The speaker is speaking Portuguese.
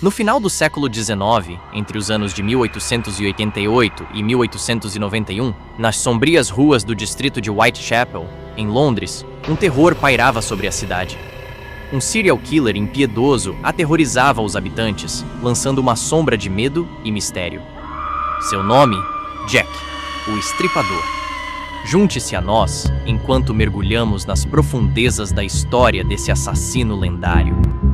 No final do século XIX, entre os anos de 1888 e 1891, nas sombrias ruas do distrito de Whitechapel, em Londres, um terror pairava sobre a cidade. Um serial killer impiedoso aterrorizava os habitantes, lançando uma sombra de medo e mistério. Seu nome? Jack, o Estripador. Junte-se a nós enquanto mergulhamos nas profundezas da história desse assassino lendário.